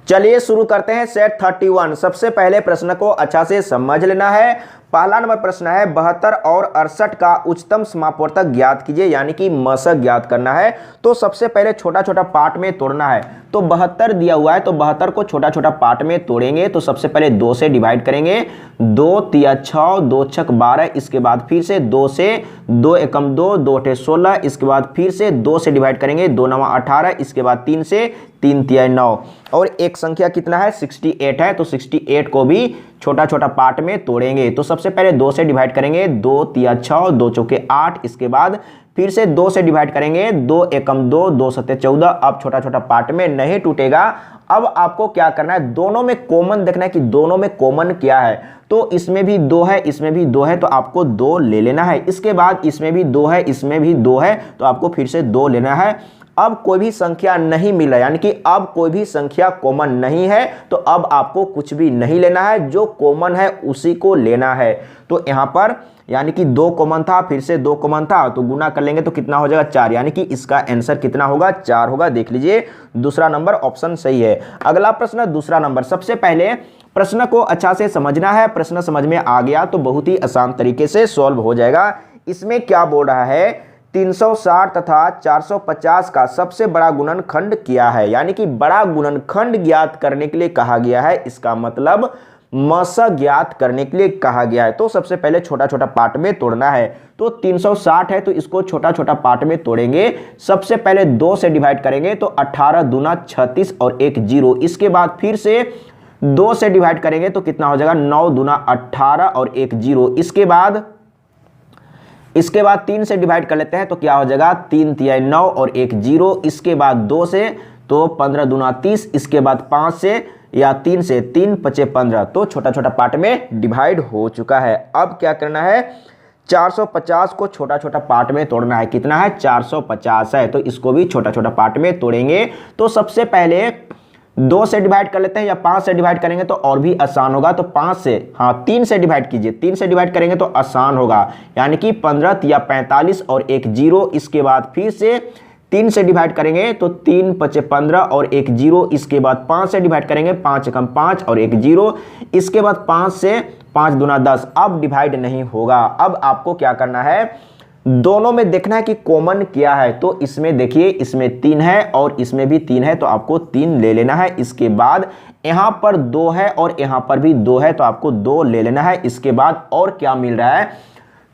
चलिए शुरू करते हैं सेट 31। सबसे पहले प्रश्न को अच्छा से समझ लेना है। पहला नंबर प्रश्न है 72 और 68 का उच्चतम समापवर्तक ज्ञात कीजिए, यानी कि मशक ज्ञात करना है। तो सबसे पहले छोटा छोटा पार्ट में तोड़ना है। तो 72 दिया हुआ है तो 72 को छोटा छोटा पार्ट में तोड़ेंगे। तो सबसे पहले 2 से डिवाइड करेंगे, 2 तिया 6, 2 छक 12, इसके बाद फिर से 2 से 2 एकम 2, 2 अठे 16, इसके बाद फिर से 2 से डिवाइड करेंगे, 2 नवा 18, इसके बाद 3 से 3 तिया 9 और एक संख्या कितना है 68 है। तो 68 को भी छोटा छोटा पार्ट में तोड़ेंगे। तो सबसे पहले 2 से डिवाइड करेंगे, 2 तिया 6, 2 चौके 8, इसके बाद फिर से 2 से डिवाइड करेंगे, 2 एकम 2, 2 सत्ते 14। अब छोटा छोटा पार्ट में नहीं टूटेगा। अब आपको क्या करना है, दोनों में कॉमन देखना है कि दोनों में कॉमन क्या है। तो इसमें भी 2 है, इसमें भी 2 है, तो आपको 2 ले लेना है। इसके बाद इसमें भी 2 है, इसमें भी 2 है, तो आपको फिर से 2 लेना है। अब कोई भी संख्या नहीं मिला, यानी कि अब कोई भी संख्या कॉमन नहीं है, तो अब आपको कुछ भी नहीं लेना है, जो कॉमन है उसी को लेना है। तो यहाँ पर यानी कि 2 कॉमन था, फिर से 2 कॉमन था, तो गुना कर लेंगे तो कितना हो जाएगा 4, यानी कि इसका आंसर कितना होगा 4 होगा। देख लीजिए दूसरा नंबर ऑप्शन सही है। अगला प्रश्न दूसरा नंबर। सबसे पहले प्रश्न को अच्छा से समझना है। प्रश्न समझ में आ गया तो बहुत ही आसान तरीके से सॉल्व हो जाएगा। इसमें क्या बोल रहा है, 360 तथा 450 का सबसे बड़ा गुणनखंड क्या है, यानी कि बड़ा गुणनखंड ज्ञात करने के लिए कहा गया है। इसका मतलब मशक ज्ञात करने के लिए कहा गया है। तो सबसे पहले छोटा छोटा पार्ट में तोड़ना है। तो 360 है तो इसको छोटा छोटा पार्ट में तोड़ेंगे। सबसे पहले 2 से डिवाइड करेंगे तो 18 दूना 36 और एक 0। इसके बाद फिर से 2 से डिवाइड करेंगे तो कितना हो जाएगा 9 दूना 18 और एक 0। इसके बाद 3 से डिवाइड कर लेते हैं तो क्या हो जाएगा 3 तिया 9 और एक 0। इसके बाद 2 से तो 15 दूना 30, इसके बाद 5 से या 3 से 3 पचे 15। तो छोटा छोटा पार्ट में डिवाइड हो चुका है। अब क्या करना है, 450 को छोटा छोटा पार्ट में तोड़ना है। कितना है 450 है, तो इसको भी छोटा छोटा पार्ट में तोड़ेंगे। तो सबसे पहले 2 से डिवाइड कर लेते हैं या 5 से डिवाइड करेंगे तो और भी आसान होगा। तो 5 से 3 से डिवाइड कीजिए, 3 से डिवाइड करेंगे तो आसान होगा, यानी कि 15 या 45 और एक 0। इसके बाद फिर से 3 से डिवाइड करेंगे तो 3 पचे 15 और एक 0। इसके बाद 5 से डिवाइड करेंगे, 5 एकम 5 और एक 0। इसके बाद 5 से 5 दूना 10। अब डिवाइड नहीं होगा। अब आपको क्या करना है, दोनों में देखना है कि कॉमन क्या है। तो इसमें देखिए, इसमें 3 है और इसमें भी 3 है, तो आपको 3 ले लेना है। इसके बाद यहां पर 2 है और यहां पर भी 2 है, तो आपको 2 ले लेना है। इसके बाद और क्या मिल रहा है,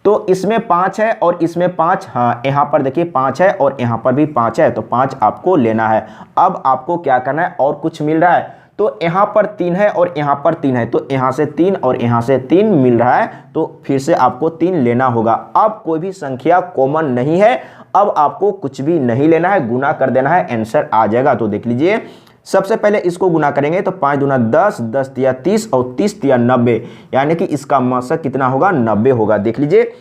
तो इसमें 5 है और इसमें 5, यहां पर देखिए 5 है और यहां पर भी 5 है, तो 5 आपको लेना है। अब आपको क्या करना है, और कुछ मिल रहा है तो यहां पर 3 है और यहां पर 3 है, तो यहां से 3 और यहां से 3 मिल रहा है, तो फिर से आपको 3 लेना होगा। अब कोई भी संख्या कॉमन नहीं है, अब आपको कुछ भी नहीं लेना है, गुना कर देना है, आंसर आ जाएगा। तो देख लीजिए सबसे पहले इसको गुना करेंगे तो 5 दूना 10, 10 तिया 30 और 30 तिया 90, यानी कि इसका मशक कितना होगा 90 होगा। देख लीजिए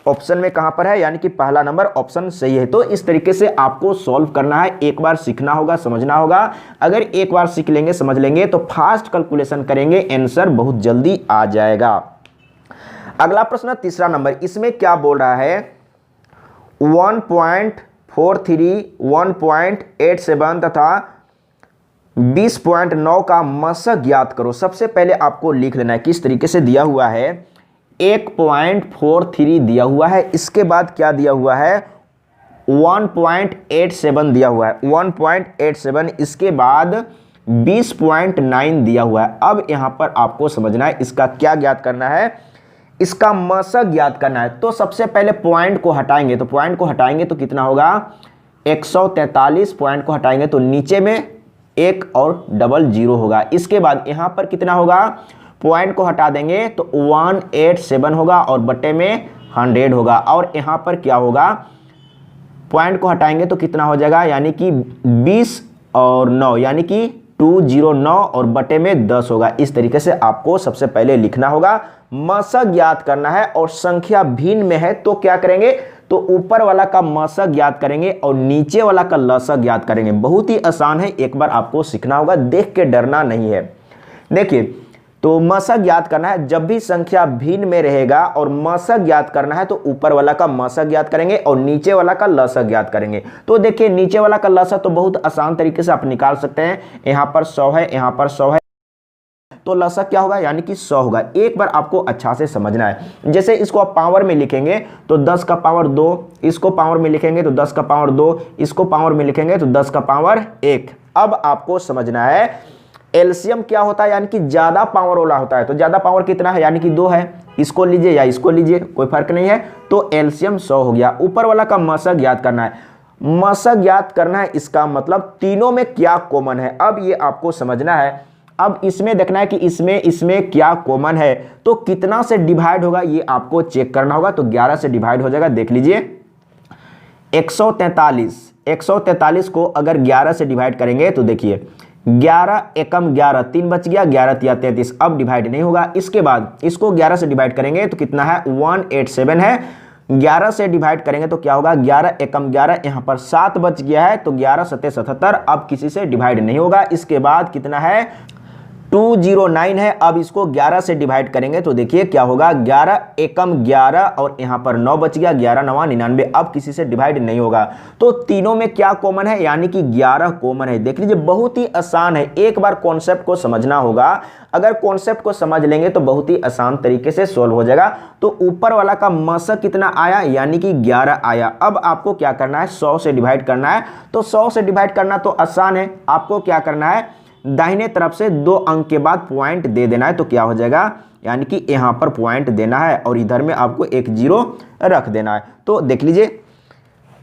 ऑप्शन में कहां पर है, यानी कि पहला नंबर ऑप्शन सही है। तो इस तरीके से आपको सॉल्व करना है। एक बार सीखना होगा, समझना होगा। अगर एक बार सीख लेंगे, समझ लेंगे तो फास्ट कैलकुलेशन करेंगे, आंसर बहुत जल्दी आ जाएगा। अगला प्रश्न तीसरा नंबर। इसमें क्या बोल रहा है, 1.43, 1.87 तथा 20.9 का मशक ज्ञात करो। सबसे पहले आपको लिख लेना है किस तरीके से दिया हुआ है। 1.43 दिया हुआ है, इसके बाद क्या दिया हुआ है 1.87 दिया हुआ है, 1.87, इसके बाद 20.9 दिया हुआ है। अब यहां पर आपको समझना है इसका क्या ज्ञात करना है, इसका मशक ज्ञात करना है। तो सबसे पहले पॉइंट को हटाएंगे, तो पॉइंट को हटाएंगे तो कितना होगा 143। पॉइंट को हटाएंगे तो नीचे में 1 और डबल 0 होगा। इसके बाद यहां पर कितना होगा, पॉइंट को हटा देंगे तो 187 होगा और बटे में 100 होगा। और यहां पर क्या होगा, पॉइंट को हटाएंगे तो कितना हो जाएगा, यानी कि 20 और 9, यानी कि 209 और बटे में 10 होगा। इस तरीके से आपको सबसे पहले लिखना होगा। मशक ज्ञात करना है और संख्या भिन्न में है तो क्या करेंगे, तो ऊपर वाला का मशक ज्ञात करेंगे और नीचे वाला का लसक ज्ञात करेंगे। बहुत ही आसान है, एक बार आपको सीखना होगा, देख के डरना नहीं है। देखिए तो मशक ज्ञात करना है, जब भी संख्या भिन्न में रहेगा और मशक ज्ञात करना है तो ऊपर वाला का मशक ज्ञात करेंगे और नीचे वाला का लसक ज्ञात करेंगे। तो देखिए नीचे वाला का लसक तो बहुत आसान तरीके से आप निकाल सकते हैं। यहाँ पर 100 है, यहाँ पर 100 है, तो लसक क्या होगा, यानी कि 100 होगा। एक बार आपको अच्छा से समझना है। जैसे इसको आप पावर में लिखेंगे तो 10 का पावर 2, इसको पावर में लिखेंगे तो 10 का पावर 2, इसको पावर में लिखेंगे तो 10 का पावर 1। अब आपको समझना है एलसीएम क्या होता है, यानी कि ज्यादा पावर वाला होता है। तो ज्यादा पावर कितना है, यानी कि 2 है। इसको लीजिए या इसको लीजिए, कोई फर्क नहीं है। तो एलसीएम 100 हो गया। ऊपर वाला का मशक ज्ञात करना है। मशक ज्ञात करना है, इसका मतलब तीनों में क्या कॉमन है, अब ये आपको समझना है। अब इसमें देखना है कि इसमें क्या कॉमन है, तो कितना से डिवाइड होगा ये आपको चेक करना होगा। तो 11 से डिवाइड हो जाएगा। देख लीजिए 143 को अगर 11 से डिवाइड करेंगे तो देखिए 11 एकम 11, 3 बच गया, 11 तिया 33। अब डिवाइड नहीं होगा। इसके बाद इसको 11 से डिवाइड करेंगे तो कितना है, 187 है। 11 से डिवाइड करेंगे तो क्या होगा, 11 एकम 11, यहाँ पर 7 बच गया है तो 11 सत्ते 77। अब किसी से डिवाइड नहीं होगा। इसके बाद कितना है, 209 है। अब इसको 11 से डिवाइड करेंगे तो देखिए क्या होगा, 11 एकम 11 और यहाँ पर 9 बच गया, 11 9 99। अब किसी से डिवाइड नहीं होगा। तो तीनों में क्या कॉमन है, यानी कि 11 कॉमन है। देख लीजिए बहुत ही आसान है। एक बार कॉन्सेप्ट को समझना होगा। अगर कॉन्सेप्ट को समझ लेंगे तो बहुत ही आसान तरीके से सोल्व हो जाएगा। तो ऊपर वाला का मशक कितना आया, यानी कि 11 आया। अब आपको क्या करना है, 100 से डिवाइड करना है। तो 100 से डिवाइड करना तो आसान है। आपको क्या करना है, दाहिने तरफ से 2 अंक के बाद पॉइंट दे देना है। तो क्या हो जाएगा, यानी कि यहाँ पर पॉइंट देना है और इधर में आपको एक 0 रख देना है। तो देख लीजिए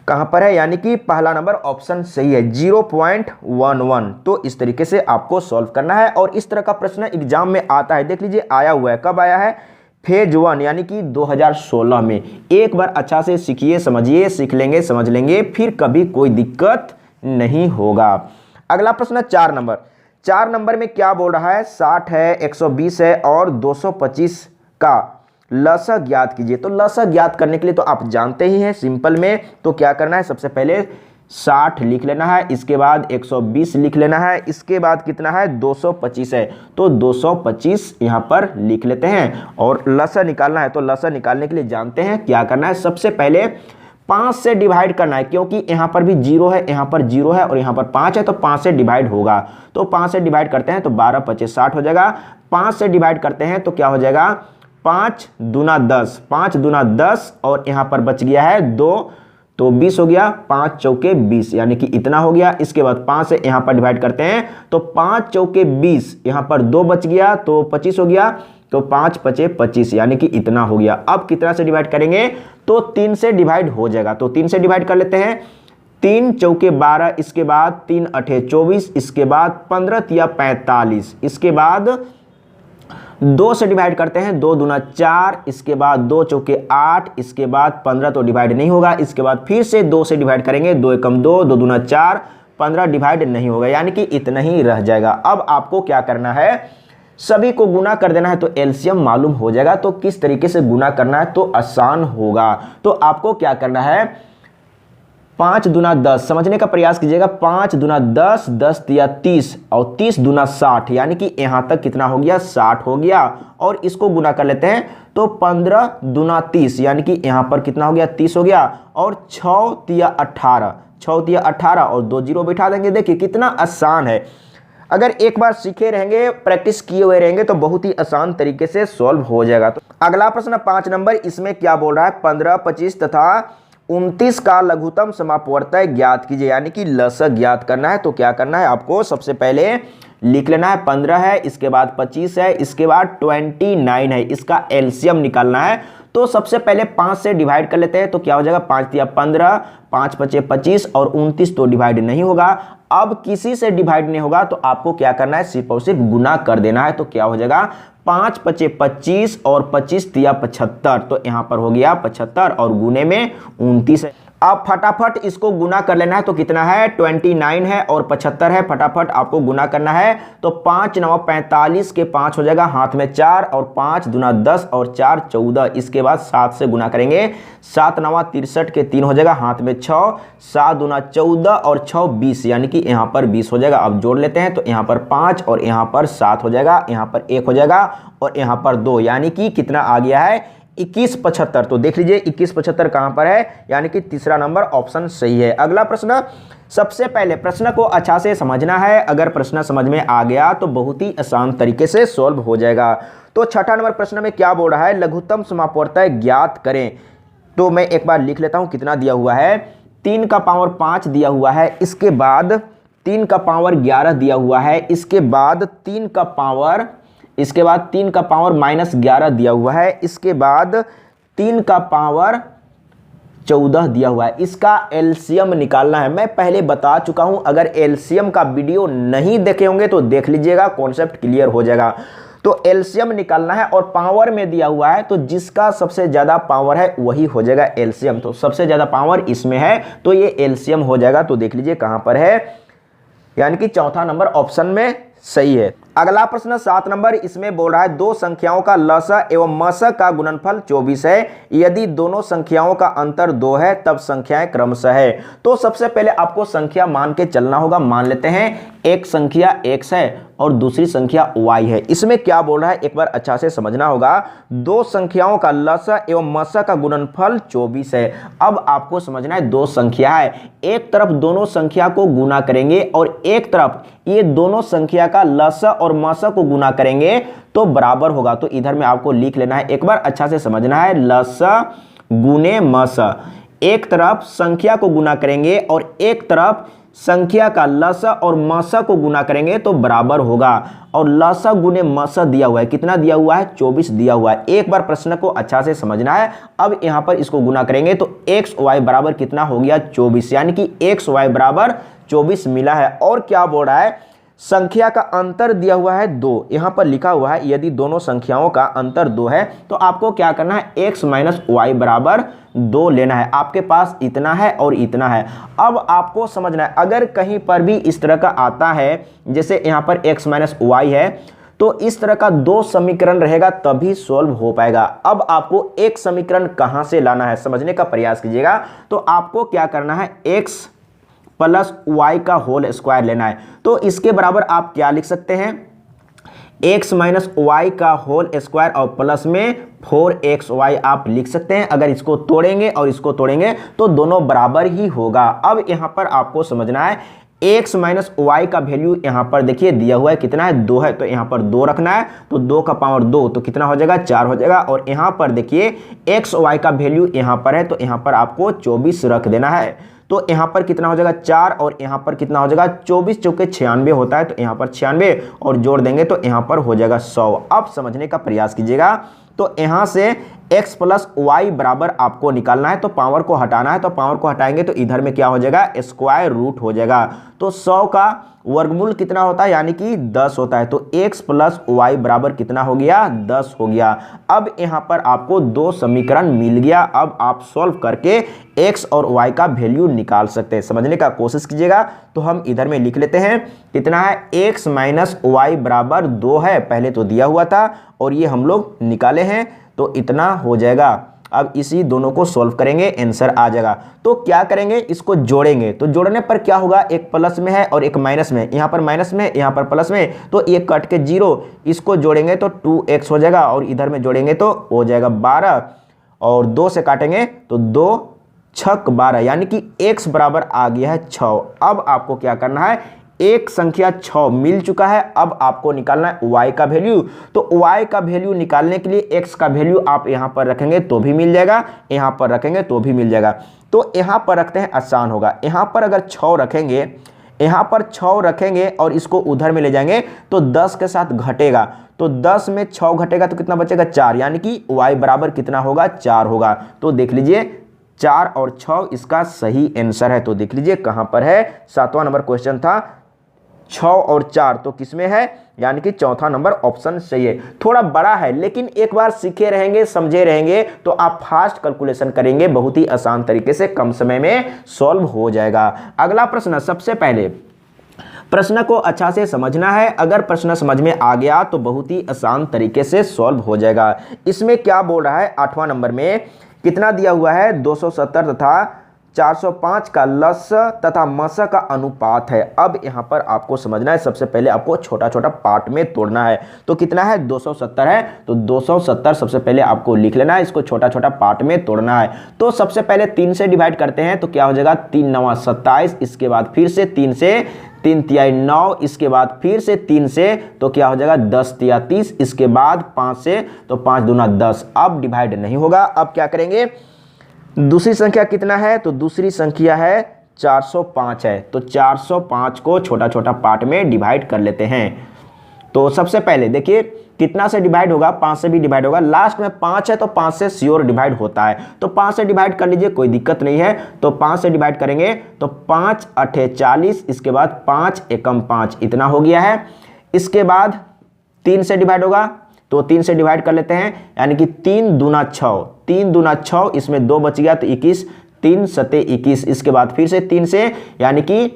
कहाँ पर है, यानी कि पहला नंबर ऑप्शन सही है, 0.11। तो इस तरीके से आपको सॉल्व करना है। और इस तरह का प्रश्न एग्जाम में आता है। देख लीजिए आया हुआ है, कब आया है, फेज 1 यानी कि 2016 में। एक बार अच्छा से सीखिए, समझिए, सीख लेंगे, समझ लेंगे, फिर कभी कोई दिक्कत नहीं होगा। अगला प्रश्न 4 नंबर में क्या बोल रहा है, 60 है, 120 है और 225 का लसक ज्ञात कीजिए। तो लसक ज्ञात करने के लिए तो आप जानते ही हैं सिंपल में। तो क्या करना है, सबसे पहले 60 लिख लेना है, इसके बाद 120 लिख लेना है, इसके बाद कितना है, 225 है। तो 225 यहाँ पर लिख लेते हैं और लसक निकालना है। तो लसक निकालने के लिए जानते हैं क्या करना है, सबसे पहले 5 से डिवाइड करना है, क्योंकि यहाँ पर भी 0 है, यहाँ पर 0 है और यहाँ पर 5 है। तो 5 से डिवाइड होगा। तो 5 से डिवाइड करते हैं तो 12 25 60 हो जाएगा। 5 से डिवाइड करते हैं तो क्या हो जाएगा, 5 दूना 10, 5 दूना 10 और यहाँ पर बच गया है 2, तो 20 हो गया। 5 चौके 20, यानी कि इतना हो गया। इसके बाद 5 से यहाँ पर डिवाइड करते हैं तो 5 चौके 20, यहाँ पर 2 बच गया तो 25 हो गया। तो 5 पचे 25, यानी कि इतना हो गया। अब कितना से डिवाइड करेंगे, तो 3 से डिवाइड हो जाएगा। तो 3 से डिवाइड कर लेते हैं, 3 चौके 12, इसके बाद 3 अठे 24, इसके बाद 15 तिया 45, इसके बाद 2 से डिवाइड करते हैं, 2 दूना 4, इसके बाद 2 चौके 8, इसके बाद 15 तो डिवाइड नहीं होगा। इसके बाद फिर से 2 से डिवाइड करेंगे, 2 एकम 2, 2 दूना 4, 15 डिवाइड नहीं होगा, यानी कि इतना ही रह जाएगा। अब आपको क्या करना है, सभी को गुना कर देना है तो एलसीएम मालूम हो जाएगा। तो किस तरीके से गुना करना है तो आसान होगा। तो आपको क्या करना है, 5 दूना 10 समझने का प्रयास कीजिएगा। 5 दूना 10, 10 तिया 30 और 30 दूना 60, यानी कि यहां तक कितना हो गया, 60 हो गया। और इसको गुना कर लेते हैं तो 15 दूना 30, यानी कि यहां पर कितना हो गया, 30 हो गया। और 6 तिया 18, 6 तिया 18 और 2 0 बैठा देंगे। देखिए कितना आसान है। अगर एक बार सीखे रहेंगे, प्रैक्टिस किए हुए रहेंगे तो बहुत ही आसान तरीके से सॉल्व हो जाएगा। तो अगला प्रश्न 5 नंबर, इसमें क्या बोल रहा है, 15 25 तथा 29 का लघुत्तम समापवर्तक ज्ञात कीजिए, यानी कि लसक ज्ञात करना है। तो क्या करना है, आपको सबसे पहले लिख लेना है 15 है, इसके बाद 25 है, इसके बाद 29 है, इसका एलसीएम निकालना है। तो सबसे पहले 5 से डिवाइड कर लेते हैं तो क्या हो जाएगा, 5 तिया 15, 5 पचे 25 और 29 तो डिवाइड नहीं होगा। अब किसी से डिवाइड नहीं होगा तो आपको क्या करना है, सिर्फ और सिर्फ गुना कर देना है। तो क्या हो जाएगा, 5 पचे 25 और 25 तिया 75, तो यहाँ पर हो गया 75 और गुने में 29 है। अब फटाफट इसको गुना कर लेना है, तो कितना है 29 है और 75 है, फटाफट आपको गुना करना है। तो 5 9 45 के 5 हो जाएगा, हाथ में 4 और 5 दूना 10 और 4 14। इसके बाद 7 से गुना करेंगे, 7 9 63 के 3 हो जाएगा, हाथ में 6, 7 दूना 14 और 6 20, यानी कि यहाँ पर 20 हो जाएगा। अब जोड़ लेते हैं, तो यहाँ पर 5 और यहाँ पर 7 हो जाएगा, यहाँ पर 1 हो जाएगा और यहाँ पर 2, यानी कि कितना आ गया है 2175। तो देख लीजिए 2175 कहां पर है, यानी कि तीसरा नंबर ऑप्शन सही है। अगला प्रश्न, सबसे पहले प्रश्न को अच्छा से समझना है। अगर प्रश्न समझ में आ गया तो बहुत ही आसान तरीके से सॉल्व हो जाएगा। तो छठा नंबर प्रश्न में क्या बोल रहा है, लघुत्तम समापवर्तक ज्ञात करें। तो मैं एक बार लिख लेता हूं, कितना दिया हुआ है 3 का पावर 5 दिया हुआ है, इसके बाद 3 का पावर 11 दिया हुआ है, इसके बाद 3 का पावर -11 दिया हुआ है, इसके बाद 3 का पावर 14 दिया हुआ है। इसका एलसीएम निकालना है। मैं पहले बता चुका हूं, अगर एलसीएम का वीडियो नहीं देखे होंगे तो देख लीजिएगा, कॉन्सेप्ट क्लियर हो जाएगा। तो एलसीएम निकालना है और पावर में दिया हुआ है, तो जिसका सबसे ज्यादा पावर है वही हो जाएगा एलसीएम। तो सबसे ज्यादा पावर इसमें है, तो ये एलसीएम हो जाएगा। तो देख लीजिए कहां पर है, यानी कि चौथा नंबर ऑप्शन में सही है। अगला प्रश्न 7 नंबर, इसमें बोल रहा है दो संख्याओं का लसा एवं मसा का गुणनफल 24 है, यदि दोनों संख्याओं का अंतर 2 है तब संख्याएं क्रमशः है। तो सबसे पहले आपको संख्या मान के चलना होगा। मान लेते हैं एक संख्या x है और दूसरी संख्या y है। इसमें क्या बोल रहा है एक बार अच्छा से समझना होगा। दो संख्याओं का लसा एवं मसा का गुणनफल 24 है। अब आपको समझना है दो संख्या है, एक तरफ दोनों संख्या को गुना करेंगे और एक तरफ ये दोनों संख्या का लसा और मसा को गुना करेंगे तो बराबर होगा। तो इधर में आपको लिख लेना है, एक बार अच्छा से समझना है, लसा गुने मसा। एक तरफ संख्या को गुना करेंगे और एक तरफ संख्या का लसा और मसा को गुना करेंगे तो बराबर होगा। और लसा गुने मसा दिया हुआ है, कितना दिया हुआ है 24 दिया हुआ है। एक बार प्रश्न को अच्छा से समझना है। अब यहां पर इसको गुना करेंगे तो एक्स वाई बराबर कितना हो गया 24, यानी कि एक्स वाई बराबर 24 मिला है। और क्या बोल रहा है, संख्या का अंतर दिया हुआ है 2, यहां पर लिखा हुआ है यदि दोनों संख्याओं का अंतर 2 है तो आपको क्या करना है, x माइनस वाई बराबर 2 लेना है। आपके पास इतना है और इतना है। अब आपको समझना है, अगर कहीं पर भी इस तरह का आता है, जैसे यहां पर x माइनस वाई है, तो इस तरह का 2 समीकरण रहेगा तभी सॉल्व हो पाएगा। अब आपको एक समीकरण कहां से लाना है समझने का प्रयास कीजिएगा। तो आपको क्या करना है, x प्लस वाई का होल स्क्वायर लेना है। तो इसके बराबर आप क्या लिख सकते हैं, x माइनस वाई का होल स्क्वायर और प्लस में 4xy आप लिख सकते हैं। अगर इसको तोड़ेंगे और इसको तोड़ेंगे तो दोनों बराबर ही होगा। अब यहां पर आपको समझना है, x माइनस वाई का वैल्यू यहां पर देखिए दिया हुआ है, कितना है 2 है, तो यहां पर 2 रखना है। तो 2 का पावर 2 तो कितना हो जाएगा 4 हो जाएगा। और यहां पर देखिए x वाई का वैल्यू यहां पर है, तो यहां पर आपको 24 रख देना है। तो यहां पर कितना हो जाएगा 4 और यहां पर कितना हो जाएगा 24 चौके 96 होता है, तो यहां पर 96 और जोड़ देंगे तो यहां पर हो जाएगा 100। अब समझने का प्रयास कीजिएगा। तो यहां से x प्लस वाई बराबर आपको निकालना है, तो पावर को हटाना है। तो पावर को हटाएंगे तो इधर में क्या हो जाएगा, स्क्वायर रूट हो जाएगा। तो 100 का वर्गमूल कितना होता है, यानी कि 10 होता है। तो x प्लस वाई बराबर कितना हो गया 10 हो गया। अब यहां पर आपको 2 समीकरण मिल गया। अब आप सॉल्व करके x और y का वैल्यू निकाल सकते हैं। समझने का कोशिश कीजिएगा। तो हम इधर में लिख लेते हैं, कितना है x माइनस वाई बराबर 2 है, पहले तो दिया हुआ था और ये हम लोग निकाले हैं, तो इतना हो जाएगा। अब इसी दोनों को सॉल्व करेंगे, आंसर आ जाएगा। तो क्या करेंगे, इसको जोड़ेंगे। तो जोड़ने पर क्या होगा, एक प्लस में है और एक माइनस में, यहां पर माइनस में यहां पर प्लस में, तो ये कट के 0, इसको जोड़ेंगे तो 2x हो जाएगा और इधर में जोड़ेंगे तो हो जाएगा 12 और 2 से काटेंगे तो 2 छक 12, यानी कि x बराबर आ गया है 6। अब आपको क्या करना है, एक संख्या 6 मिल चुका है। अब आपको निकालना है y का वैल्यू। तो y का वैल्यू निकालने के लिए x का वैल्यू आप यहां पर रखेंगे तो भी मिल जाएगा, यहां पर रखेंगे तो भी मिल जाएगा। तो यहां पर रखते हैं, आसान होगा। यहां पर अगर 6 रखेंगे, यहां पर 6 रखेंगे और इसको उधर में ले जाएंगे तो 10 के साथ घटेगा। तो 10 में 6 घटेगा तो कितना बचेगा 4, यानी कि y बराबर कितना होगा 4 होगा। तो देख लीजिए 4 और 6 इसका सही आंसर है। तो देख लीजिए कहां पर है, 7वां नंबर क्वेश्चन था 6 और 4 तो किसमें है, यानी कि चौथा नंबर ऑप्शन सही है। थोड़ा बड़ा है लेकिन एक बार सीखे रहेंगे, समझे रहेंगे तो आप फास्ट कैलकुलेशन करेंगे, बहुत ही आसान तरीके से कम समय में सॉल्व हो जाएगा। अगला प्रश्न, सबसे पहले प्रश्न को अच्छा से समझना है। अगर प्रश्न समझ में आ गया तो बहुत ही आसान तरीके से सॉल्व हो जाएगा। इसमें क्या बोल रहा है, 8वां नंबर में कितना दिया हुआ है, 270 तथा 405 का लस तथा मस का अनुपात है। अब यहां पर आपको समझना है, सबसे पहले आपको छोटा छोटा पार्ट में तोड़ना है। तो कितना है, 270 है, तो 270 सबसे पहले आपको लिख लेना है, इसको छोटा छोटा पार्ट में तोड़ना है। तो सबसे पहले 3 से डिवाइड करते हैं तो क्या हो जाएगा, 3 9 27, इसके बाद फिर से 3 से, 3 तिया 9, इसके बाद फिर से 3 से तो क्या हो जाएगा 10 तिया 30, इसके बाद 5 से तो 5 दूना 10। अब डिवाइड नहीं होगा, अब क्या करेंगे, दूसरी संख्या कितना है, तो दूसरी संख्या है 405 है, तो 405 को छोटा छोटा पार्ट में डिवाइड कर लेते हैं। तो सबसे पहले देखिए कितना से डिवाइड होगा, 5 से भी डिवाइड होगा, लास्ट में 5 है तो 5 से श्योर डिवाइड होता है, तो 5 से डिवाइड कर लीजिए, कोई दिक्कत नहीं है। तो 5 से डिवाइड करेंगे तो 5 8 40, इसके बाद 5 एकम 5, इतना हो गया है। इसके बाद 3 से डिवाइड होगा तो 3 से डिवाइड कर लेते हैं, यानी कि 3 दूना 6, 3 दूना 6, इसमें 2 बच गया तो 21, 3 सते 21, इसके बाद फिर से 3 से, यानी कि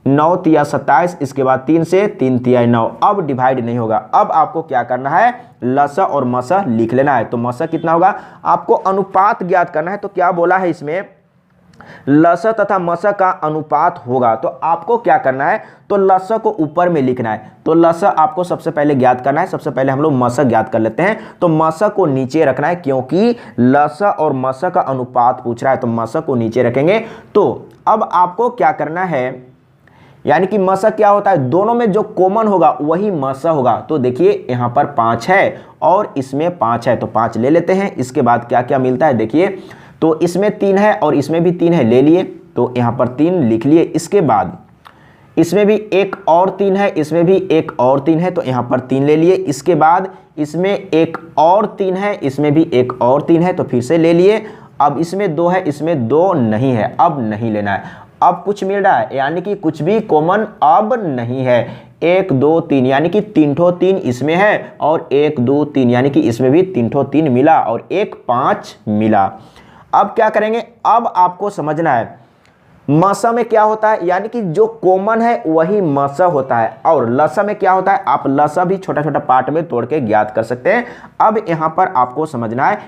9 तिया 27, इसके बाद 3 से, 3 तिया 9। अब डिवाइड नहीं होगा, अब आपको क्या करना है, लसा और मसा लिख लेना है। तो मसा कितना होगा, आपको अनुपात ज्ञात करना है। तो क्या बोला है इसमें, लस तथा मस का अनुपात होगा, तो आपको क्या करना है, तो लस को ऊपर में लिखना है। तो लस आपको सबसे पहले ज्ञात करना है, सबसे पहले हम लोग मस ज्ञात कर लेते हैं। तो मस को नीचे रखना है, क्योंकि लस और मस का अनुपात पूछ रहा है, तो मस को नीचे रखेंगे। तो अब आपको क्या करना है, यानी कि मस क्या होता है, दोनों में जो कॉमन होगा वही मस होगा। तो देखिए यहां पर 5 है और इसमें 5 है, तो 5 ले लेते हैं। इसके बाद क्या क्या मिलता है, देखिए तो इसमें 3 है और इसमें भी 3 है, ले लिए, तो यहाँ पर 3 लिख लिए। इसके बाद इसमें भी एक और 3 है, इसमें भी एक और 3 है, तो यहाँ पर 3 ले लिए। इसके बाद इसमें एक और 3 है, इसमें भी एक और 3 है, तो फिर से ले लिए। अब इसमें 2 है, इसमें 2 नहीं है, अब नहीं लेना है। अब कुछ मिल रहा है, यानी कि कुछ भी कॉमन अब नहीं है। 1 2 3, यानी कि 3 ठो 3 इसमें है और 1 2 3, यानी कि इसमें भी 3 ठो 3 मिला और एक 5 मिला। अब क्या करेंगे, अब आपको समझना है मसा में क्या होता है, यानी कि जो कॉमन है वही मसा होता है, और लसा में क्या होता है, आप लसा भी छोटा छोटा पार्ट में तोड़ के ज्ञात कर सकते हैं। अब यहां पर आपको समझना है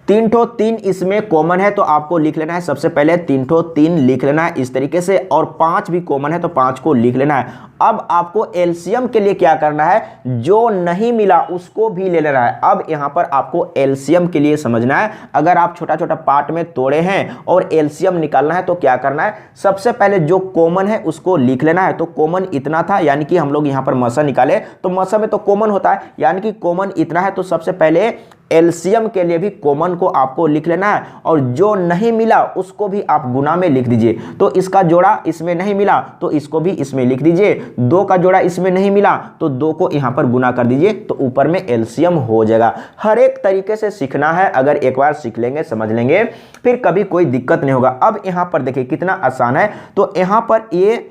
3 ठो 3 इसमें कॉमन है, तो आपको लिख लेना है, सबसे पहले 3 ठो 3 लिख लेना है इस तरीके से, और 5 भी कॉमन है तो 5 को लिख लेना है। अब आपको एलसीएम के लिए क्या करना है, जो नहीं मिला उसको भी ले लेना है। अब यहां पर आपको एलसीएम के लिए समझना है, अगर आप छोटा छोटा पार्ट में तोड़े हैं और एलसीएम निकालना है तो क्या करना है, सबसे पहले जो कॉमन है उसको लिख लेना है। तो कॉमन इतना था, यानी कि हम लोग यहां पर मसा निकाले तो मसा में तो कॉमन होता है, यानी कि कॉमन इतना है, तो सबसे पहले एलसीएम के लिए भी कॉमन को आपको लिख लेना है, और जो नहीं मिला उसको भी आप गुना में लिख दीजिए। तो इसका जोड़ा इसमें नहीं मिला तो इसको भी इसमें लिख दीजिए, 2 का जोड़ा इसमें नहीं मिला तो 2 को यहां पर गुना कर दीजिए, तो ऊपर में एलसीएम हो जाएगा। हर एक तरीके से सीखना है, अगर एक बार सीख लेंगे, समझ लेंगे, फिर कभी कोई दिक्कत नहीं होगा। अब यहां पर देखिए कितना आसान है, तो यहां पर ये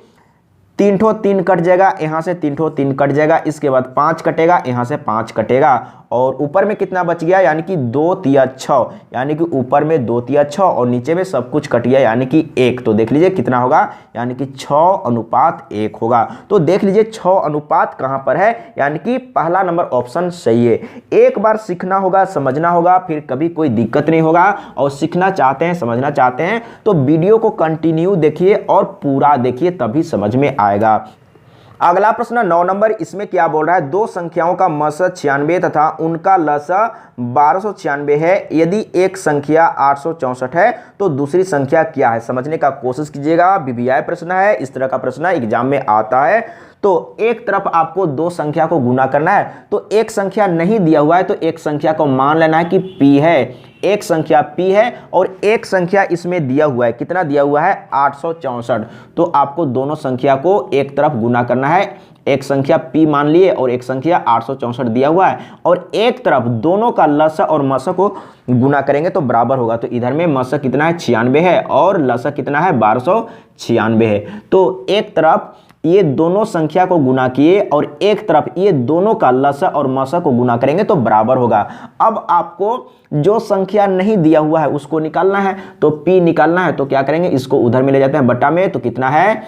3 ठो 3 कट जाएगा, यहां से 3 ठो 3 कट जाएगा, इसके बाद 5 कटेगा, यहां से 5 कटेगा, और ऊपर में कितना बच गया, यानी कि 2 तिया 6, यानी कि ऊपर में 2 तिया 6 और नीचे में सब कुछ कट गया, यानी कि 1। तो देख लीजिए कितना होगा, यानी कि 6:1 होगा। तो देख लीजिए 6 अनुपात कहां पर है, यानी कि पहला नंबर ऑप्शन सही है। एक बार सीखना होगा, समझना होगा, फिर कभी कोई दिक्कत नहीं होगा। और सीखना चाहते हैं, समझना चाहते हैं तो वीडियो को कंटिन्यू देखिए और पूरा देखिए, तभी समझ में आएगा। अगला प्रश्न 9 नंबर, इसमें क्या बोल रहा है, दो संख्याओं का मस 96 तथा उनका लस 1296 है। यदि एक संख्या 864 है तो दूसरी संख्या क्या है, समझने का कोशिश कीजिएगा। बीबीआई प्रश्न है, इस तरह का प्रश्न एग्जाम में आता है। तो एक तरफ आपको दो संख्या को गुना करना है, तो एक संख्या नहीं दिया हुआ है तो एक संख्या को मान लेना है कि P है, एक संख्या P है, और एक संख्या इसमें दिया हुआ है, कितना दिया हुआ है 864। तो आपको दोनों संख्या को एक तरफ गुना करना है, एक संख्या P मान लिए और एक संख्या 864 दिया हुआ है, और एक तरफ दोनों का लस और मस को गुना करेंगे तो बराबर होगा। तो इधर में मस कितना है 96 है और लस कितना है 1296 है। तो एक तरफ ये दोनों संख्या को गुना किए और एक तरफ ये दोनों का लसा और मसा को गुना करेंगे तो बराबर होगा। अब आपको जो संख्या नहीं दिया हुआ है उसको निकालना है, तो p निकालना है, तो क्या करेंगे, इसको उधर में ले जाते हैं बटा में, तो कितना है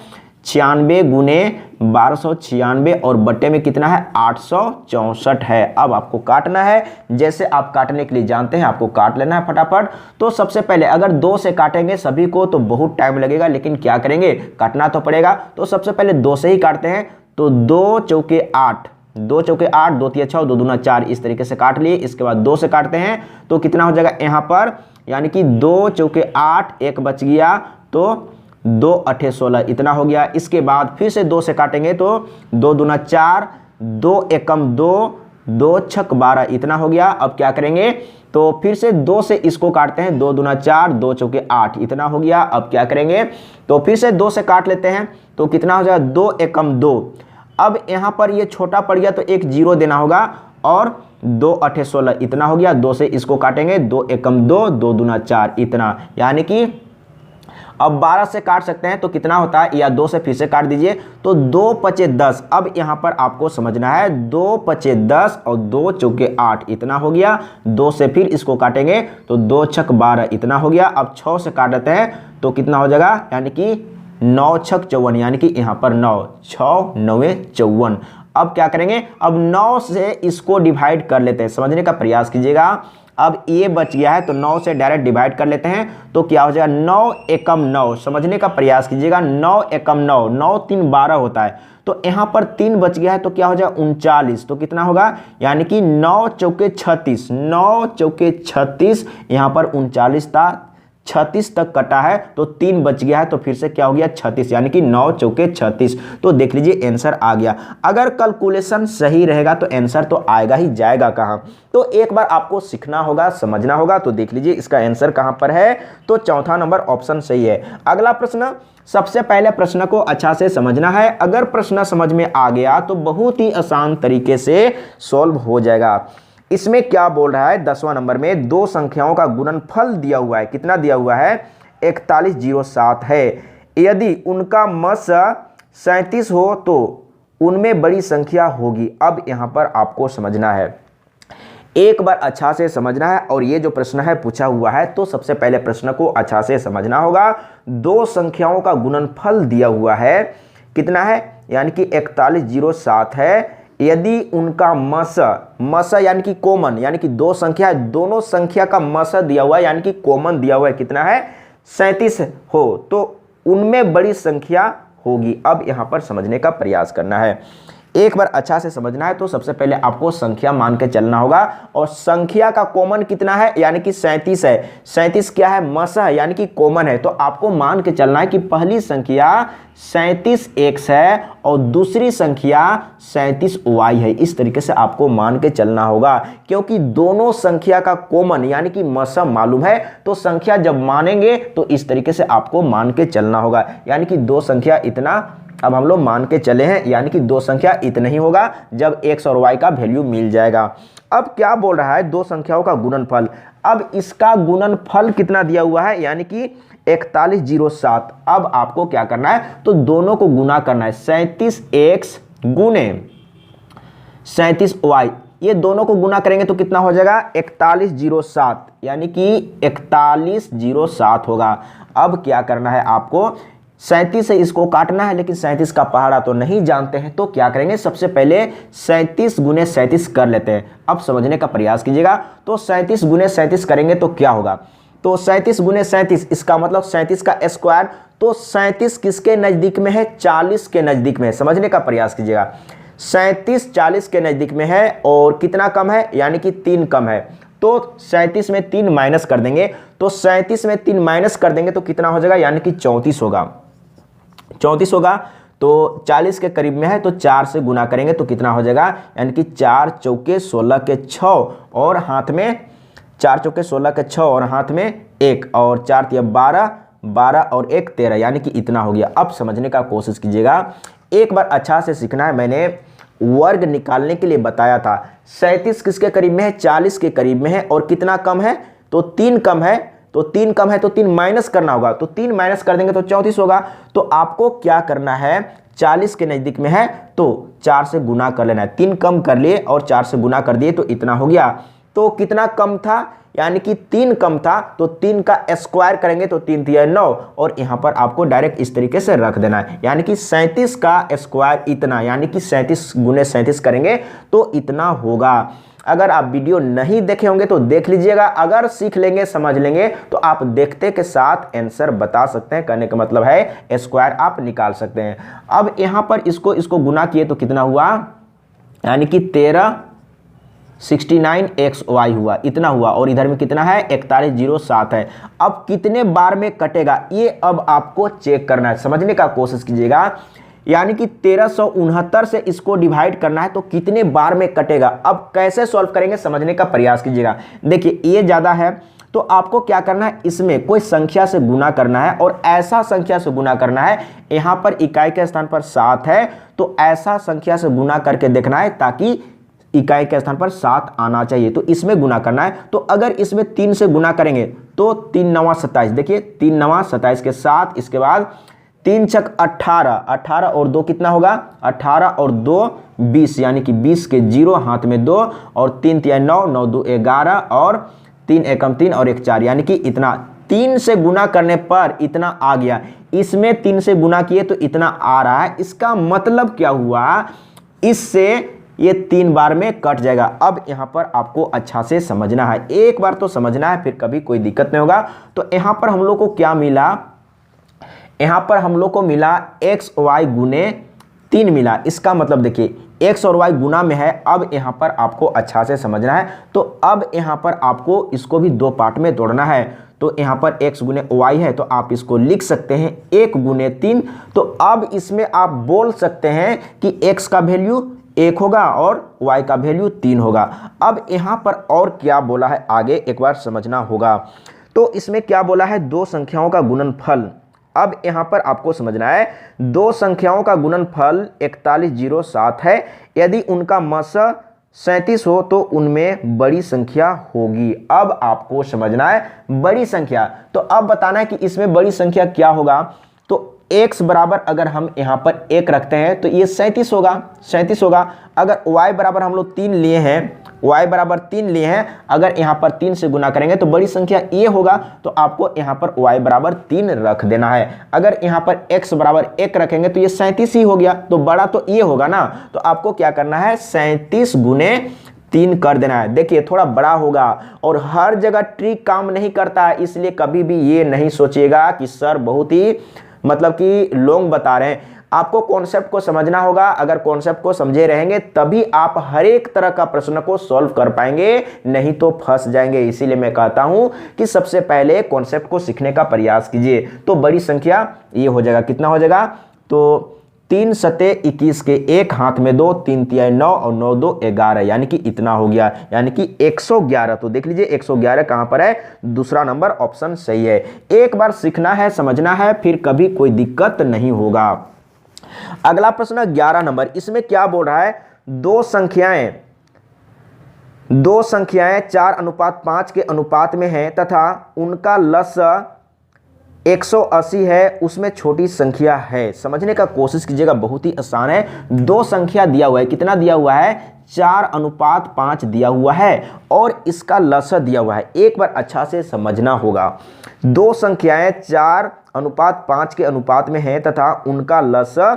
96 गुने 1296 और बटे में कितना है 864 है। अब आपको काटना है, जैसे आप काटने के लिए जानते हैं आपको काट लेना है फटाफट। तो सबसे पहले अगर 2 से काटेंगे सभी को तो बहुत टाइम लगेगा, लेकिन क्या करेंगे काटना तो पड़ेगा। तो सबसे पहले 2 से ही काटते हैं, तो 2 चौके 8, 2 चौके 8, 2 तिया 6, 2 दूना 4, इस तरीके से काट लिए। इसके बाद 2 से काटते हैं तो कितना हो जाएगा यहाँ पर, यानी कि 2 चौके 8, एक बच गया तो 2 8 16 इतना हो गया। इसके बाद फिर से 2 से काटेंगे तो 2 दूना 4, 2 एकम 2, 2 छक 12 इतना हो गया। अब क्या करेंगे, तो फिर से 2 से इसको काटते हैं, 2 दूना 4, 2 चौके 8 इतना हो गया। अब क्या करेंगे, तो फिर से 2 से काट लेते हैं, तो कितना हो जाएगा 2 एकम 2। अब यहाँ पर ये छोटा पड़ गया तो एक 0 देना होगा और 2 8 16 इतना हो गया। 2 से इसको काटेंगे, 2 एकम 2, 2 दूना 4 इतना, यानी कि अब 12 से काट सकते हैं तो कितना होता है, या 2 से फिर से काट दीजिए तो 2 पचे 10। अब यहाँ पर आपको समझना है 2 पचे 10 और 2 चौके 8 इतना हो गया। 2 से फिर इसको काटेंगे तो 2 छक 12 इतना हो गया। अब 6 से काट देते हैं तो कितना हो जाएगा, यानी कि 9 छक 54, यानी कि यहाँ पर 9, 6 9 54। अब क्या करेंगे, अब 9 से इसको डिवाइड कर लेते हैं, समझने का प्रयास कीजिएगा। अब ये बच गया है तो 9 से डायरेक्ट डिवाइड कर लेते हैं, तो क्या हो जाएगा 9 एकम 9, समझने का प्रयास कीजिएगा। 9 एकम 9, 9 3 12 होता है, तो यहाँ पर 3 बच गया है तो क्या हो जाएगा 39, तो कितना होगा, यानी कि 9 चौके 36, 9 चौके 36, यहाँ पर 39 था, 36 तक कटा है तो 3 बच गया है, तो फिर से क्या हो गया 36, यानी कि 9 चौके 36। तो देख लीजिए आंसर आ गया। अगर कैलकुलेशन सही रहेगा तो आंसर तो आएगा ही, जाएगा कहाँ, तो एक बार आपको सीखना होगा, समझना होगा। तो देख लीजिए इसका आंसर कहाँ पर है, तो चौथा नंबर ऑप्शन सही है। अगला प्रश्न, सबसे पहले प्रश्न को अच्छा से समझना है। अगर प्रश्न समझ में आ गया तो बहुत ही आसान तरीके से सॉल्व हो जाएगा। इसमें क्या बोल रहा है, 10वां नंबर में 2 संख्याओं का गुणनफल दिया हुआ है, कितना दिया हुआ है 4107 है। यदि उनका मस 37 हो तो उनमें बड़ी संख्या होगी। अब यहाँ पर आपको समझना है, एक बार अच्छा से समझना है। और ये जो प्रश्न है पूछा हुआ है तो सबसे पहले प्रश्न को अच्छा से समझना होगा। 2 संख्याओं का गुणनफल दिया हुआ है, कितना है, यानी कि 4107 है। यदि उनका मस यानी कि कॉमन, यानी कि 2 संख्या है, दोनों संख्या का मस दिया हुआ है, यानी कि कॉमन दिया हुआ है, कितना है 37 हो तो उनमें बड़ी संख्या होगी। अब यहां पर समझने का प्रयास करना है, एक बार अच्छा से समझना है। तो सबसे पहले आपको संख्या मान के चलना होगा, और संख्या का कॉमन कितना है, यानी कि 37 है। 37 क्या है, मस है, यानी कि कॉमन है। तो आपको मान के चलना है कि पहली संख्या 37x है और दूसरी संख्या 37y है। इस तरीके से आपको मान के चलना होगा, क्योंकि दोनों संख्या का कॉमन यानी कि मस मालूम है, तो संख्या जब मानेंगे तो इस तरीके से आपको मान के चलना होगा। यानी कि 2 संख्या इतना, अब हम लोग मान के चले हैं, यानी कि 2 संख्या इतना ही होगा जब x और y का वैल्यू मिल जाएगा। अब क्या बोल रहा है, 2 संख्याओं का गुणनफल। अब इसका गुणनफल कितना दिया हुआ है, यानी कि 4107। अब आपको क्या करना है, तो दोनों को गुना करना है, 37x गुने 37y, ये दोनों को गुना करेंगे तो कितना हो जाएगा 4107, यानी कि 4107 होगा। अब क्या करना है आपको, 37 से इसको काटना है, लेकिन 37 का पहाड़ा तो नहीं जानते हैं, तो क्या करेंगे, सबसे पहले 37 गुने 37 कर लेते हैं। अब समझने का प्रयास कीजिएगा, तो 37 गुने 37 करेंगे तो क्या होगा, तो 37 गुने 37, इसका मतलब 37 का स्क्वायर। तो 37 किसके नज़दीक में है, 40 के नज़दीक में है, समझने का प्रयास कीजिएगा। 37 40 के नज़दीक में है और कितना कम है, यानी कि 3 कम है। तो 37 में 3 माइनस कर देंगे, तो 37 में 3 माइनस कर देंगे तो कितना हो जाएगा, यानी कि 34 होगा। 34 होगा, तो 40 के करीब में है, तो 4 से गुना करेंगे तो कितना हो जाएगा, यानी कि 4 चौके 16 के 6 और हाथ में 4 चौके 16 के 6 और हाथ में 1 और 4 तिया 12, 12 और 1 13, यानी कि इतना हो गया। अब समझने का कोशिश कीजिएगा, एक बार अच्छा से सीखना है। मैंने वर्ग निकालने के लिए बताया था, 37 किसके करीब में है, 40 के करीब में है, और कितना कम है, तो 3 कम है, तो 3 कम है तो 3 माइनस करना होगा, तो 3 माइनस कर देंगे तो 34 होगा। तो आपको क्या करना है, 40 के नज़दीक में है तो 4 से गुना कर लेना है। 3 कम कर लिए और 4 से गुना कर दिए तो इतना हो गया। तो कितना कम था, यानी कि 3 कम था, तो 3 का स्क्वायर करेंगे तो 3 तिया 9, और यहाँ पर आपको डायरेक्ट इस तरीके से रख देना है, यानी कि 37 का स्क्वायर इतना, यानी कि 37 गुने 37 करेंगे तो इतना होगा। अगर आप वीडियो नहीं देखे होंगे तो देख लीजिएगा, अगर सीख लेंगे समझ लेंगे तो आप देखते के साथ आंसर बता सकते हैं। कहने का मतलब है स्क्वायर आप निकाल सकते हैं। अब यहाँ पर इसको गुना किए तो कितना हुआ, यानी कि 1369xy हुआ, इतना हुआ, और इधर में कितना है 4107 है। अब कितने बार में कटेगा ये अब आपको चेक करना है, समझने का कोशिश कीजिएगा। यानी कि 1369 से इसको डिवाइड करना है तो कितने बार में कटेगा। अब कैसे सॉल्व करेंगे समझने का प्रयास कीजिएगा। देखिए ये ज़्यादा है तो आपको क्या करना है, इसमें कोई संख्या से गुना करना है, और ऐसा संख्या से गुना करना है, यहाँ पर इकाई के स्थान पर 7 है तो ऐसा संख्या से गुना करके देखना है ताकि इकाई के स्थान पर 7 आना चाहिए, तो इसमें गुना करना है। तो अगर इसमें 3 से गुना करेंगे तो 3 9 27, देखिए 3 9 27 के साथ इसके बाद 3 छक 18, 18 और 2 कितना होगा, 18 और 2 20, यानी कि 20 के 0 हाथ में 2, और 3 तिया 9, 9 2 11, और 3 एकम 3 और 1 4, यानी कि इतना 3 से गुना करने पर इतना आ गया। इसमें 3 से गुना किए तो इतना आ रहा है। इसका मतलब क्या हुआ, इससे ये 3 बार में कट जाएगा। अब यहाँ पर आपको अच्छा से समझना है, एक बार तो समझना है, फिर कभी कोई दिक्कत नहीं होगा। तो यहाँ पर हम लोग को क्या मिला, यहाँ पर हम लोग को मिला एक्स वाई गुने 3 मिला। इसका मतलब देखिए एक्स और वाई गुना में है। अब यहाँ पर आपको अच्छा से समझना है, तो अब यहाँ पर आपको इसको भी 2 पार्ट में तोड़ना है। तो यहाँ पर x गुने वाई है तो आप इसको लिख सकते हैं 1 गुने 3। तो अब इसमें आप बोल सकते हैं कि x का वैल्यू 1 होगा और y का वैल्यू 3 होगा। अब यहाँ पर और क्या बोला है आगे एक बार समझना होगा। तो इसमें क्या बोला है, 2 संख्याओं का गुणनफल। अब यहाँ पर आपको समझना है 2 संख्याओं का गुणनफल 4107 है। यदि उनका मस 37 हो तो उनमें बड़ी संख्या होगी। अब आपको समझना है बड़ी संख्या, तो अब बताना है कि इसमें बड़ी संख्या क्या होगा। तो x बराबर अगर हम यहाँ पर 1 रखते हैं तो ये 37 होगा, 37 होगा। अगर y बराबर हम लोग 3 लिए हैं, y बराबर 3 लिए हैं, अगर यहाँ पर 3 से गुना करेंगे तो बड़ी संख्या ये होगा, तो आपको यहाँ पर y बराबर 3 रख देना है। अगर यहाँ पर x बराबर 1 रखेंगे तो ये 37 ही हो गया, तो बड़ा तो ये होगा ना। तो आपको क्या करना है, 37 गुने 3 कर देना है। देखिए थोड़ा बड़ा होगा और हर जगह ट्रिक काम नहीं करता है, इसलिए कभी भी ये नहीं सोचिएगा कि सर बहुत ही मतलब कि लॉन्ग बता रहे हैं। आपको कॉन्सेप्ट को समझना होगा। अगर कॉन्सेप्ट को समझे रहेंगे तभी आप हर एक तरह का प्रश्न को सॉल्व कर पाएंगे, नहीं तो फंस जाएंगे। इसीलिए मैं कहता हूं कि सबसे पहले कॉन्सेप्ट को सीखने का प्रयास कीजिए। तो बड़ी संख्या ये हो जाएगा, कितना हो जाएगा, तो 3 सते 21 के 1 हाथ में 2, 3 तिया 9 और 9 2 11, यानी कि इतना हो गया, यानी कि 111। तो देख लीजिए 111 कहां पर है, दूसरा नंबर ऑप्शन सही है। एक बार सीखना है, समझना है, फिर कभी कोई दिक्कत नहीं होगा। अगला प्रश्न 11 नंबर, इसमें क्या बोल रहा है, 2 संख्याएं 4:5 के अनुपात में हैं तथा उनका लस 180 है, उसमें छोटी संख्या है। समझने का कोशिश कीजिएगा, बहुत ही आसान है। 2 संख्या दिया हुआ है, कितना दिया हुआ है, 4:5 दिया हुआ है, और इसका लसा दिया हुआ है। एक बार अच्छा से समझना होगा। 2 संख्याएं 4:5 के अनुपात में हैं तथा उनका लसा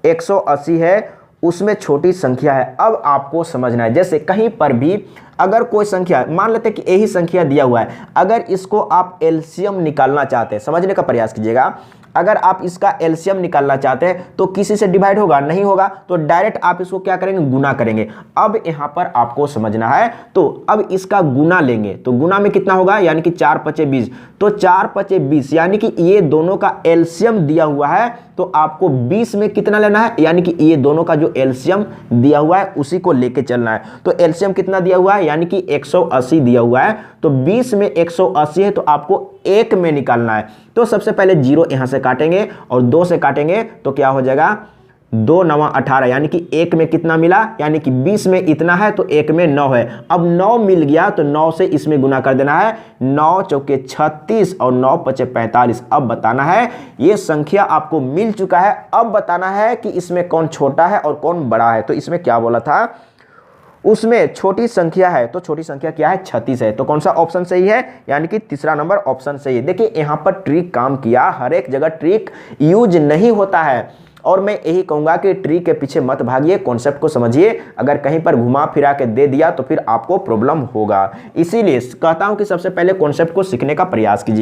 180 है, उसमें छोटी संख्या है। अब आपको समझना है, जैसे कहीं पर भी अगर कोई संख्या, मान लेते हैं कि यही संख्या दिया हुआ है, अगर इसको आप एलसीएम निकालना चाहते हैं, समझने का प्रयास कीजिएगा। अगर आप इसका एलसीएम निकालना चाहते हैं तो किसी से डिवाइड होगा, नहीं होगा, तो डायरेक्ट आप इसको क्या करेंगे, गुना करेंगे। अब यहां पर आपको समझना है, तो अब इसका गुना लेंगे तो गुना में कितना होगा, यानी कि 4 5 20, तो 4 5 20, यानी कि ये दोनों का एलसीएम दिया हुआ है, तो आपको 20 में कितना लेना है, यानी कि ये दोनों का जो एलसीएम दिया हुआ है उसी को लेके चलना है। तो एलसीएम कितना दिया हुआ है, यानी कि 180 दिया हुआ है, तो 20 में 180 है, तो आपको 1 में निकालना है। तो सबसे पहले 0 यहां से काटेंगे और 2 से काटेंगे तो क्या हो जाएगा, 2 9 18 यानी कि एक में कितना मिला, यानी कि 20 में इतना है तो एक में 9 है। अब 9 मिल गया तो 9 से इसमें गुना कर देना है, 9 चौके 36 और 9 पचे 45। अब बताना है, ये संख्या आपको मिल चुका है, अब बताना है कि इसमें कौन छोटा है और कौन बड़ा है। तो इसमें क्या बोला था, उसमें छोटी संख्या है, तो छोटी संख्या क्या है, 36 है। तो कौन सा ऑप्शन सही है, यानी कि तीसरा नंबर ऑप्शन सही है। देखिए यहां पर ट्रिक काम किया, हर एक जगह ट्रिक यूज नहीं होता है, और मैं यही कहूंगा कि ट्रिक के पीछे मत भागिए, कॉन्सेप्ट को समझिए। अगर कहीं पर घुमा फिरा के दे दिया तो फिर आपको प्रॉब्लम होगा। इसीलिए कहता हूं कि सबसे पहले कॉन्सेप्ट को सीखने का प्रयास कीजिए।